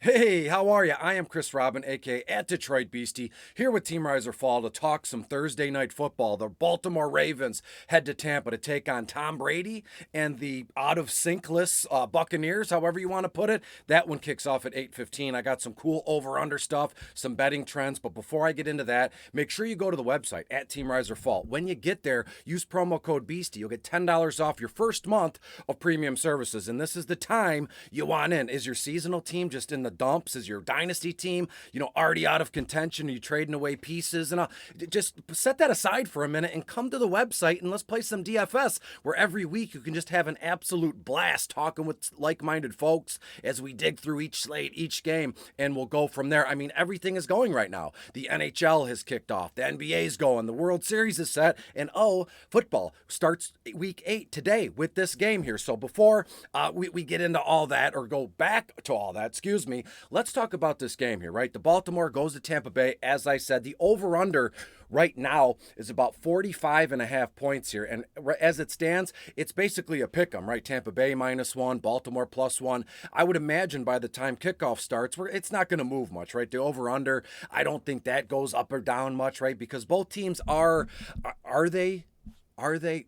Hey, how are you? I am Chris Robin, aka at Detroit Beastie, here with Team Riser Fall to talk some Thursday night football. The Baltimore Ravens head to Tampa to take on Tom Brady and the out of sync-less Buccaneers, however you want to put it. That one kicks off at 8:15. I got some cool over/under stuff, some betting trends, but before I get into that, make sure you go to the website at Team Riser Fall. When you get there, use promo code Beastie. You'll get $10 off your first month of premium services, and this is the time you want in. Is your seasonal team just in the dumps? Is your dynasty team, already out of contention? Are you trading away pieces? And just set that aside for a minute and come to the website and let's play some DFS, where every week you can just have an absolute blast talking with like-minded folks as we dig through each slate, each game, and we'll go from there. I mean, everything is going right now. The NHL has kicked off. The NBA's going. The World Series is set. And football starts week 8 today with this game here. So before we get into all that, or go back to all that, excuse me, let's talk about this game here, right? The Baltimore goes to Tampa Bay. As I said, the over-under right now is about 45.5 points here. And as it stands, it's basically a pick 'em, right? Tampa Bay -1, Baltimore +1. I would imagine by the time kickoff starts, it's not going to move much, right? The over-under, I don't think that goes up or down much, right? Because both teams are they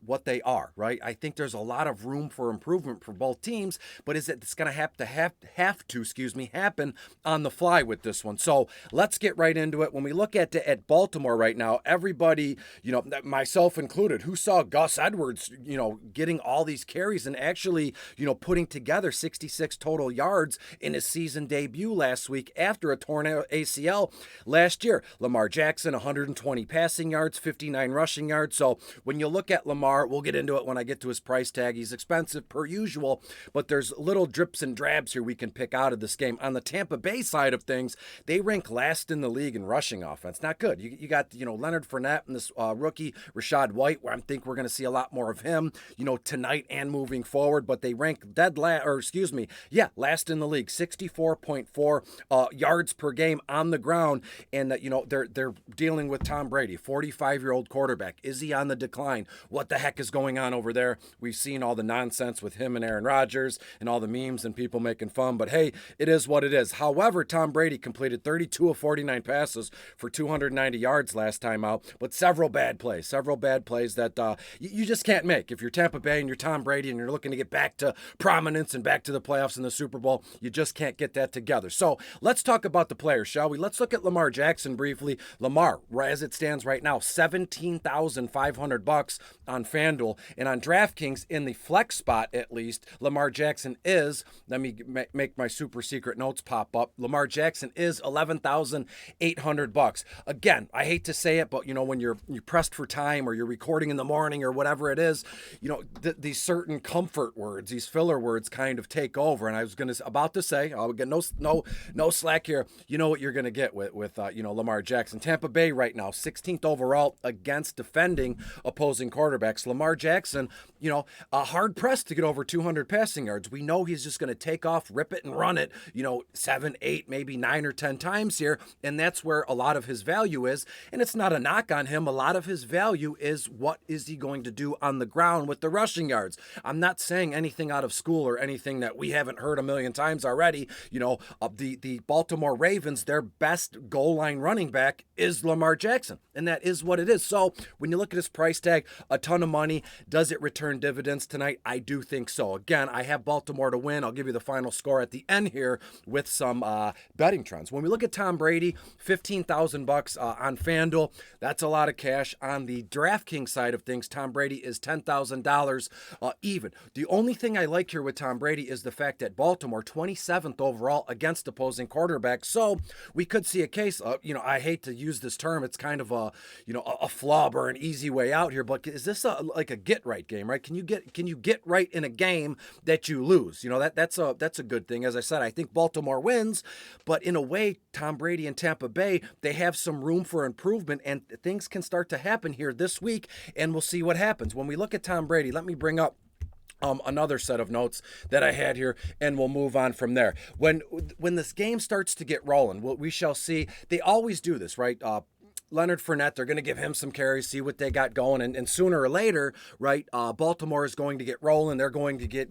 what they are, right? I think there's a lot of room for improvement for both teams, but it's going to have to happen on the fly with this one. So let's get right into it. When we look at Baltimore right now, everybody, myself included, who saw Gus Edwards, getting all these carries and actually, putting together 66 total yards in his season debut last week after a torn ACL last year. Lamar Jackson, 120 passing yards, 59 rushing yards. So when you look at Lamar, we'll get into it when I get to his price tag. He's expensive per usual, but there's little drips and drabs here we can pick out of this game. On the Tampa Bay side of things, they rank last in the league in rushing offense. Not good. You got, Leonard Fournette and this rookie, Rachaad White, where I think we're going to see a lot more of him, tonight and moving forward, but they rank last in the league, 64.4 yards per game on the ground, and they're dealing with Tom Brady, 45-year-old quarterback. Is he on the decline? What the heck is going on over there? We've seen all the nonsense with him and Aaron Rodgers and all the memes and people making fun, but hey, it is what it is. However, Tom Brady completed 32 of 49 passes for 290 yards last time out, but several bad plays that you just can't make. If you're Tampa Bay and you're Tom Brady and you're looking to get back to prominence and back to the playoffs and the Super Bowl, you just can't get that together. So let's talk about the players, shall we? Let's look at Lamar Jackson briefly. Lamar, as it stands right now, $17,500 on FanDuel, and on DraftKings in the flex spot, at least, Lamar Jackson is, let me make my super secret notes pop up, Lamar Jackson is $11,800. Again, I hate to say it, but when you're pressed for time, or you're recording in the morning, or whatever it is, these certain comfort words, these filler words kind of take over. And I was about to say, I'll get no slack here. You know what you're going to get with Lamar Jackson. Tampa Bay right now, 16th overall against defending opposing quarterbacks. Lamar Jackson, hard pressed to get over 200 passing yards. We know he's just going to take off, rip it, and run it, 7, 8, maybe 9 or 10 times here. And that's where a lot of his value is. And it's not a knock on him. A lot of his value is what is he going to do on the ground with the rushing yards. I'm not saying anything out of school or anything that we haven't heard a million times already. The Baltimore Ravens, their best goal line running back is Lamar Jackson. And that is what it is. So when you look at his price tag, a ton of money. Does it return dividends tonight? I do think so. Again, I have Baltimore to win. I'll give you the final score at the end here with some betting trends. When we look at Tom Brady, $15,000 on FanDuel, that's a lot of cash. On the DraftKings side of things, Tom Brady is $10,000 even. The only thing I like here with Tom Brady is the fact that Baltimore, 27th overall against opposing quarterbacks. So we could see a case of, I hate to use this term, it's kind of a flub or an easy way out here, but is this like a get right game, right? Can you get right in a game that you lose? That's a good thing. As I said, I think Baltimore wins, but in a way, Tom Brady and Tampa Bay, they have some room for improvement, and things can start to happen here this week, and we'll see what happens. When we look at Tom Brady, let me bring up another set of notes that I had here, and we'll move on from there. When this game starts to get rolling, we shall see. They always do this, right? Leonard Fournette, they're going to give him some carries, see what they got going. And sooner or later, right, Baltimore is going to get rolling. They're going to get,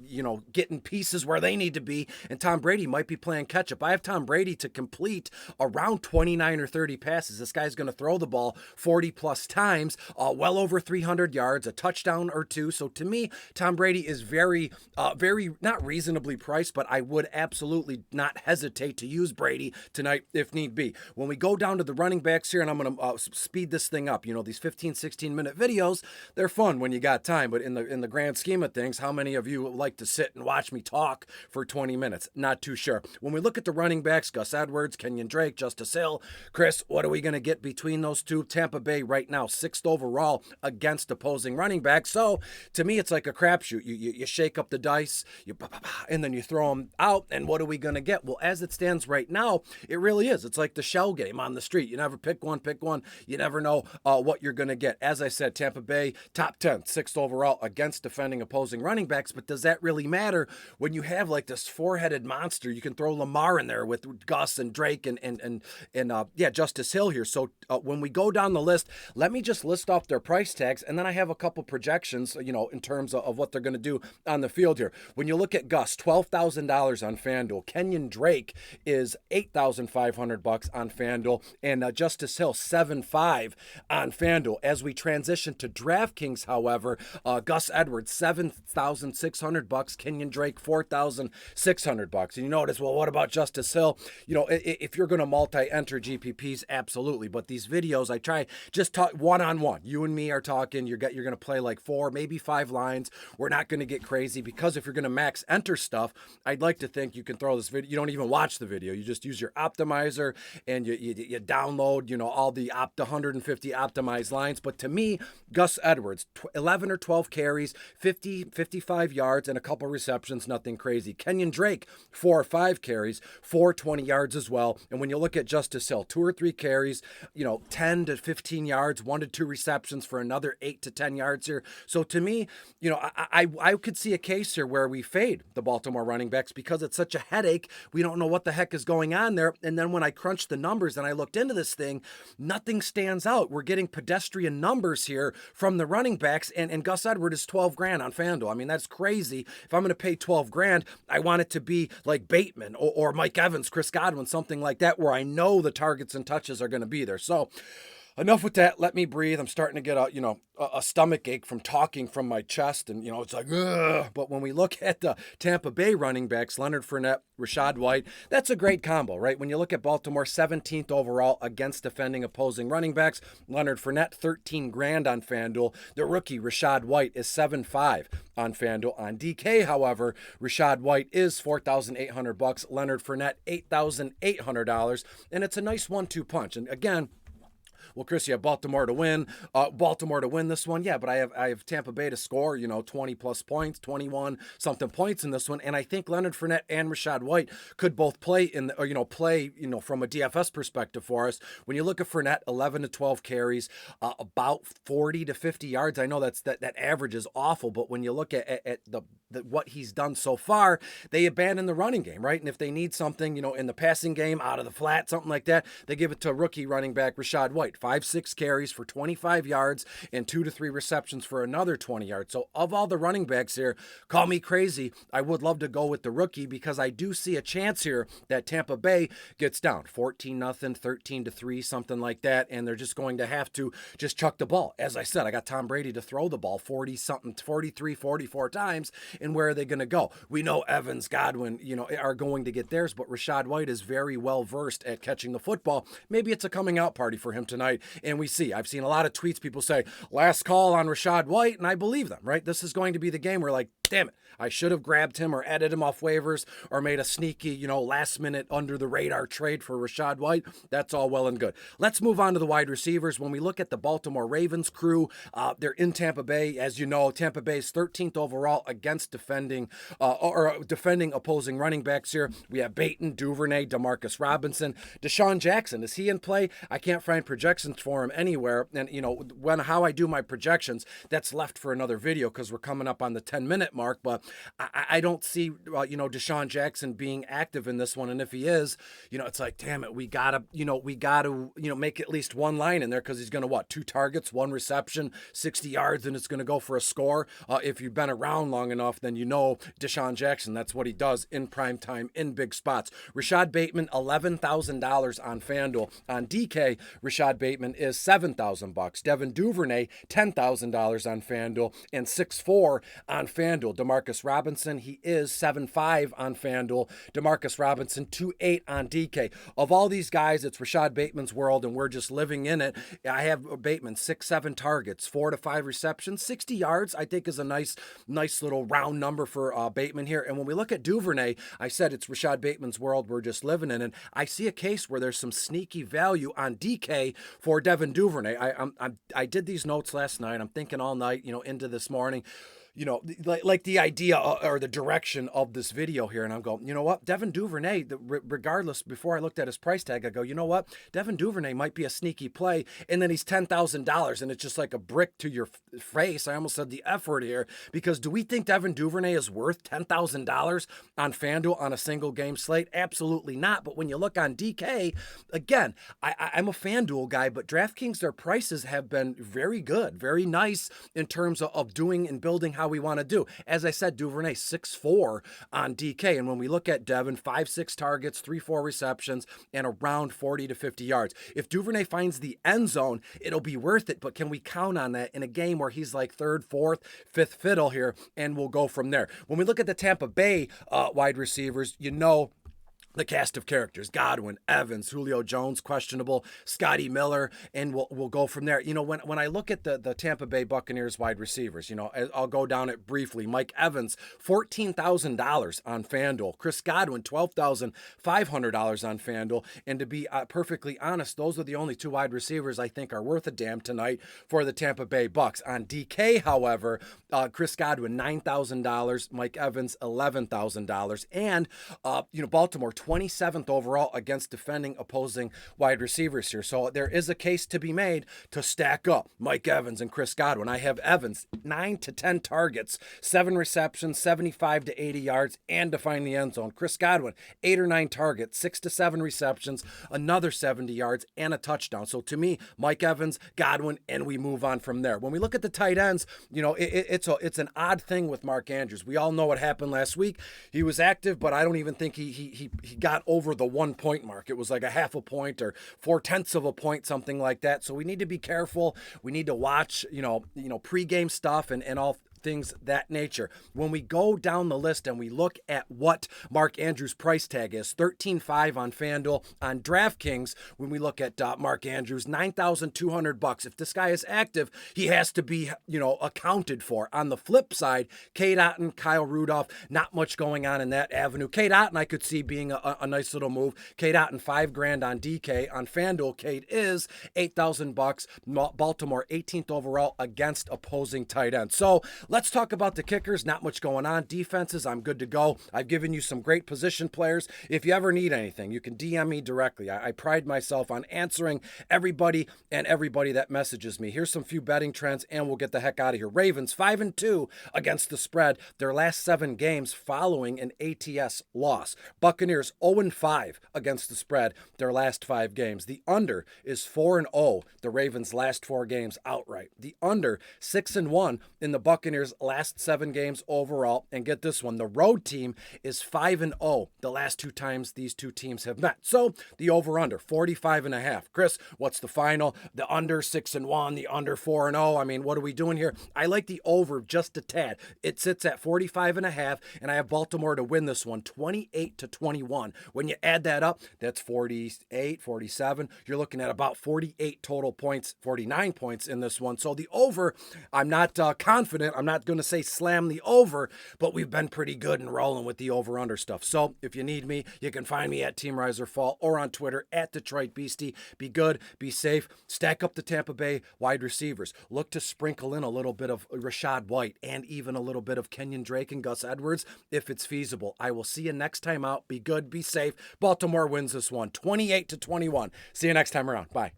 getting pieces where they need to be. And Tom Brady might be playing catch up. I have Tom Brady to complete around 29 or 30 passes. This guy's going to throw the ball 40 plus times, well over 300 yards, a touchdown or two. So to me, Tom Brady is very, not reasonably priced, but I would absolutely not hesitate to use Brady tonight if need be. When we go down to the running backs here, and I'm going to speed this thing up, these 15, 16-minute videos, they're fun when you got time, but in the grand scheme of things, how many of you like to sit and watch me talk for 20 minutes? Not too sure. When we look at the running backs, Gus Edwards, Kenyon Drake, Justice Hill, Chris, what are we going to get between those two? Tampa Bay right now, 6th overall against opposing running backs. So to me, it's like a crapshoot. You shake up the dice, and then you throw them out, and what are we going to get? Well, as it stands right now, it really is. It's like the shell game on the street. You never pick one. You never know what you're going to get. As I said, Tampa Bay, top 10, 6th overall against defending opposing running backs, but does that really matter when you have like this four-headed monster? You can throw Lamar in there with Gus and Drake and Justice Hill here. So when we go down the list, let me just list off their price tags, and then I have a couple projections, in terms of what they're going to do on the field here. When you look at Gus, $12,000 on FanDuel. Kenyon Drake is $8,500 on FanDuel, and Justice Hill $7,500 on FanDuel. As we transition to DraftKings, however, Gus Edwards $7,600, Kenyon Drake $4,600. And you notice, well, what about Justice Hill? If you're going to multi-enter GPPs, absolutely. But these videos, I try just talk one-on-one. You and me are talking. You're going to play like 4, maybe 5 lines. We're not going to get crazy, because if you're going to max enter stuff, I'd like to think you can throw this video. You don't even watch the video. You just use your optimizer and you download, all the 150 optimized lines. But to me, Gus Edwards, 11 or 12 carries, 55 yards, and a couple receptions, nothing crazy. Kenyon Drake, 4 or 5 carries, 20 yards as well. And when you look at Justice Hill, 2 or 3 carries, 10 to 15 yards, 1 to 2 receptions for another 8 to 10 yards here. So to me, I could see a case here where we fade the Baltimore running backs because it's such a headache. We don't know what the heck is going on there. And then when I crunched the numbers and I looked into this thing, nothing stands out. We're getting pedestrian numbers here from the running backs, and Gus Edwards is $12,000 on FanDuel. I mean, that's crazy. If I'm going to pay $12,000, I want it to be like Bateman or Mike Evans, Chris Godwin, something like that, where I know the targets and touches are going to be there. So enough with that. Let me breathe. I'm starting to get a stomach ache from talking from my chest, and it's like, ugh. But when we look at the Tampa Bay running backs, Leonard Fournette, Rachaad White, that's a great combo, right? When you look at Baltimore, 17th overall against defending opposing running backs, Leonard Fournette, $13,000 on FanDuel. The rookie Rachaad White is $7,500 on FanDuel. On DK, however, Rachaad White is $4,800, Leonard Fournette $8,800, and it's a nice 1-2 punch. And again, well, Chris, you have Baltimore to win. Baltimore to win this one, yeah, but I have Tampa Bay to score, 20 plus points, 21 something points in this one, and I think Leonard Fournette and Rachaad White could both play from a DFS perspective for us. When you look at Fournette, 11 to 12 carries, about 40 to 50 yards. I know that average is awful, but when you look at what he's done so far, they abandon the running game, right? And if they need something, in the passing game, out of the flat, something like that, they give it to rookie running back Rachaad White. 5-6 carries for 25 yards and 2 to 3 receptions for another 20 yards. So of all the running backs here, call me crazy, I would love to go with the rookie, because I do see a chance here that Tampa Bay gets down 14-0, 13-3, something like that, and they're just going to have to just chuck the ball. As I said, I got Tom Brady to throw the ball 43, 44 times, and where are they going to go? We know Evans, Godwin, are going to get theirs, but Rachaad White is very well versed at catching the football. Maybe it's a coming out party for him tonight. And I've seen a lot of tweets, people say, last call on Rachaad White, and I believe them, right? This is going to be the game where, like, damn it, I should have grabbed him or added him off waivers or made a sneaky, last minute under the radar trade for Rachaad White. That's all well and good. Let's move on to the wide receivers. When we look at the Baltimore Ravens crew, they're in Tampa Bay. As you know, Tampa Bay is 13th overall against defending opposing running backs here. We have Bateman, Duvernay, Demarcus Robinson, Deshaun Jackson. Is he in play? I can't find projections projections for him anywhere. And, how I do my projections, that's left for another video because we're coming up on the 10-minute mark. But I don't see, Deshaun Jackson being active in this one. And if he is, it's like, damn it, we gotta make at least one line in there because he's going to, 2 targets, 1 reception, 60 yards, and it's going to go for a score. If you've been around long enough, then Deshaun Jackson, that's what he does in prime time, in big spots. Rashad Bateman, $11,000 on FanDuel. On DK, Rashad Bateman is $7,000. Devin Duvernay, $10,000 on FanDuel, and 6'4" on FanDuel. Demarcus Robinson, he is 7'5" on FanDuel. Demarcus Robinson, 2'8" on DK. Of all these guys, it's Rashad Bateman's world, and we're just living in it. I have Bateman, 6-7 targets, 4 to 5 receptions, 60 yards, I think is a nice little round number for Bateman here. And when we look at Duvernay, I said it's Rashad Bateman's world, we're just living in it. I see a case where there's some sneaky value on DK for Devin Duvernay. I did these notes last night. I'm thinking all night, into this morning. Like the idea or the direction of this video here. And I'm going, you know what? Devin Duvernay, regardless, before I looked at his price tag, I go, you know what? Devin Duvernay might be a sneaky play. And then he's $10,000 and it's just like a brick to your face. I almost said the F word here, because do we think Devin Duvernay is worth $10,000 on FanDuel on a single game slate? Absolutely not. But when you look on DK, again, I'm a FanDuel guy, but DraftKings, their prices have been very good, very nice in terms of doing and building how we want to do. As I said, Duvernay 6'4" on DK. And when we look at Devin, 5-6 targets, 3-4 receptions, and around 40 to 50 yards. If Duvernay finds the end zone, it'll be worth it. But can we count on that in a game where he's like 3rd, 4th, 5th fiddle here? And we'll go from there. When we look at the Tampa Bay wide receivers, the cast of characters: Godwin, Evans, Julio Jones, questionable, Scotty Miller, and we'll go from there. When I look at the Tampa Bay Buccaneers wide receivers, I'll go down it briefly. Mike Evans, $14,000 on FanDuel. Chris Godwin, $12,500 on FanDuel. And to be perfectly honest, those are the only 2 wide receivers I think are worth a damn tonight for the Tampa Bay Bucks. On DK, however, Chris Godwin, $9,000. Mike Evans, $11,000. And, Baltimore, 27th overall against defending opposing wide receivers here. So there is a case to be made to stack up Mike Evans and Chris Godwin. I have Evans, 9 to 10 targets, 7 receptions, 75 to 80 yards, and to find the end zone. Chris Godwin, 8 or 9 targets, 6 to 7 receptions, another 70 yards, and a touchdown. So to me, Mike Evans, Godwin, and we move on from there. When we look at the tight ends, it's an odd thing with Mark Andrews. We all know what happened last week. He was active, but I don't even think he got over the 1 point mark. It was like a half a point or 0.4 of a point, something like that. So we need to be careful. We need to watch, pregame stuff and all things that nature. When we go down the list and we look at what Mark Andrews' price tag is, $13,500 on FanDuel. On DraftKings, when we look at Mark Andrews, $9,200. If this guy is active, he has to be, accounted for. On the flip side, Cade Otton, Kyle Rudolph, not much going on in that avenue. Cade Otton I could see being a nice little move. Cade Otton, $5,000 on DK. On FanDuel, Cade is $8,000. Baltimore, 18th overall against opposing tight ends. So let's talk about the kickers. Not much going on. Defenses, I'm good to go. I've given you some great position players. If you ever need anything, you can DM me directly. I pride myself on answering everybody that messages me. Here's some few betting trends, and we'll get the heck out of here. Ravens, 5-2 against the spread, their last 7 games following an ATS loss. Buccaneers, 0-5 against the spread, their last 5 games. The under is 4-0, the Ravens' last 4 games outright. The under, 6-1 in the Buccaneers' last 7 games overall. And get this one, the road team is 5-0 the last 2 times these 2 teams have met. So the over-under, 45.5. Chris, what's the final? The under, 6-1, the under, 4-0. I mean, what are we doing here? I like the over just a tad. It sits at 45.5, and I have Baltimore to win this one, 28-21. When you add that up, that's 48, 47. You're looking at about 48 total points, 49 points in this one. So the over, I'm not confident. I'm not going to say slam the over, but we've been pretty good and rolling with the over-under stuff. So if you need me, you can find me at Team Riser Fall or on Twitter at Detroit Beastie. Be good, be safe, stack up the Tampa Bay wide receivers. Look to sprinkle in a little bit of Rashad White and even a little bit of Kenyon Drake and Gus Edwards if it's feasible. I will see you next time out. Be good, be safe. Baltimore wins this one, 28-21. See you next time around. Bye.